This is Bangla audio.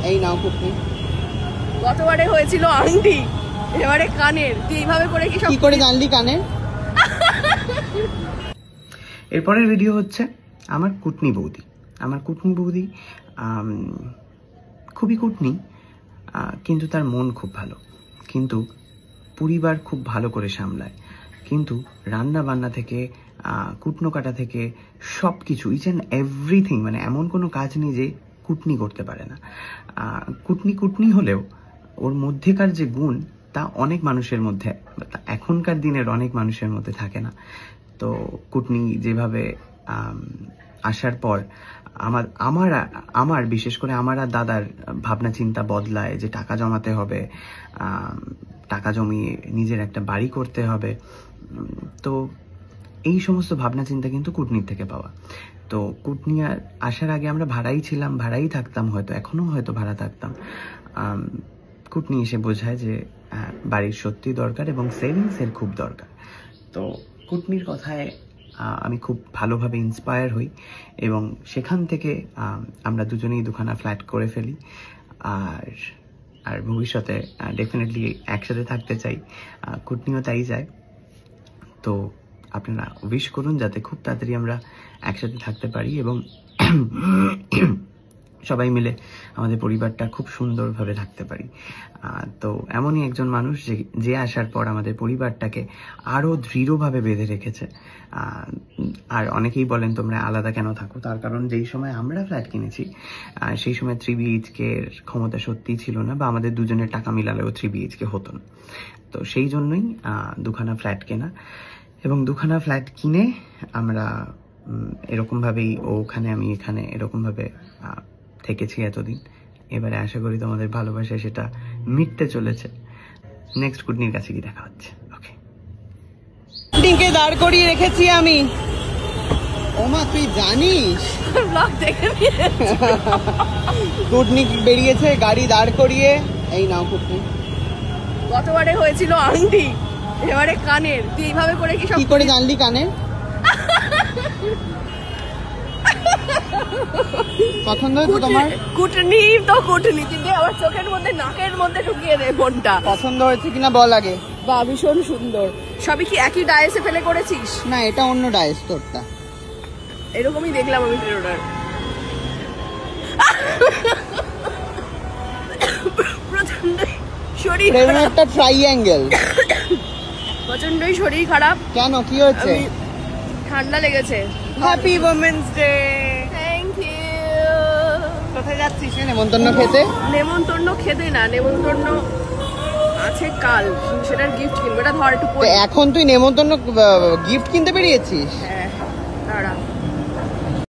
এই নাও কুটনি। গতবারে হয়েছিল আংটি, এবারে কানের। তুই এইভাবে করে কি করে জানলি কানের? এরপরের ভিডিও হচ্ছে আমার কুটনি বৌদি। আমার কুটনি বৌদি খুবই কুটনি, কিন্তু তার মন খুব ভালো, কিন্তু পরিবার খুব ভালো করে সামলায়, কিন্তু রান্না বান্না থেকে কুটনো কাটা থেকে সব কিছু, ইচ অ্যান্ড এভরিথিং, মানে এমন কোনো কাজ নেই যে কুটনি করতে পারে না। কুটনি হলেও ওর মধ্যেকার যে গুণ তা অনেক মানুষের মধ্যে, এখনকার দিনের অনেক মানুষের মধ্যে থাকে না। তো কুটনি যেভাবে আসার পর আমার বিশেষ করে আমার আর দাদার ভাবনা চিন্তা বদলায়, যে টাকা জমাতে হবে, টাকা জমিয়ে নিজের একটা বাড়ি করতে হবে। তো এই সমস্ত ভাবনা চিন্তা কিন্তু কুটনির থেকে পাওয়া। তো কুটনি আসার আগে আমরা ভাড়াই ছিলাম, ভাড়াই থাকতাম, হয়তো এখনো হয়তো ভাড়া থাকতাম। কুটনি এসে বোঝায় যে বাড়ির সত্যি দরকার এবং সেভিংসের খুব দরকার। তো কুটনির কথায় আমি খুব ভালোভাবে ইন্সপায়ার হই এবং সেখান থেকে আমরা দুজনেই দুখানা ফ্ল্যাট করে ফেলি। আর ভবিষ্যতে ডেফিনেটলি একসাথে থাকতে চাই, কুটনিও তাই চায়। তো আপনারা উইশ করুন যাতে খুব তাড়াতাড়ি আমরা একসাথে থাকতে পারি এবং সবাই মিলে আমাদের পরিবারটা খুব সুন্দরভাবে থাকতে পারি। তো এমনই একজন মানুষ যে আসার পর আমাদের পরিবারটাকে আরও দৃঢ়ভাবে বেঁধে রেখেছে। আর অনেকেই বলেন তোমরা আলাদা কেন থাকো, তার কারণ যেই সময় আমরা ফ্ল্যাট কিনেছি সেই সময় 3 BHK এর ক্ষমতা সত্যিই ছিল না, বা আমাদের দুজনের টাকা মিলালেও 3 BHK হতো না। তো সেই জন্যই দুখানা ফ্ল্যাট কেনা, এবং দুখানা ফ্ল্যাট কিনে আমরা এরকমভাবেই, ওখানে আমি এখানে, এরকমভাবে থেকেছি এতদিন। এবারে আশা করি তোমাদের ভালোবাসা সেটা মিটতে চলেছে। নেক্সট কুটনির কাছে গিয়ে দেখা হচ্ছে। ওকে, কুটনিকে দাঁড় করিয়ে রেখেছি আমি। ওমা তুই জানিস? ব্লগ দেখে কুটনি বেরিয়েছে গাড়ি দাঁড় করিয়ে। এই নাও কুটনি। গতবারে হয়েছিল আংটি, এবারে কানের। তুই এইভাবে করে কি করে জানলি কানের? পছন্দ হয়েছে তোমার? কুটনি তো কুটনি, কিন্তু আমার চোখের মধ্যে নাকের মধ্যে ঢুকিয়ে দে ফোনটা। পছন্দ হয়েছে কিনা বল আগে। বা ভীষণ সুন্দর। সবই কি একই ডায়েসে ফেলে করেছিস? না, এটা অন্য ডায়েস, তোরটা। এরকমই দেখলাম আমি ট্রেলার। প্রচন্ড শরীর, একটা ট্রাইঅ্যাঙ্গেল। প্রচন্ডই শরীর খারাপ। কেন, কি হয়েছে? ঠান্ডা লেগেছে। Happy women's day. Thank you. কোথায় যাচ্ছিস নেমন্তন্ন খেতে? নেমন্তন্ন খেতে না, নেমন্তন্ন আছে কাল, সেটার গিফট কিনবো। এটা ধর একটু। এখন তুই নেমন্তন্ন গিফট কিনতে বেরিয়েছিস? হ্যাঁ, দাঁড়া।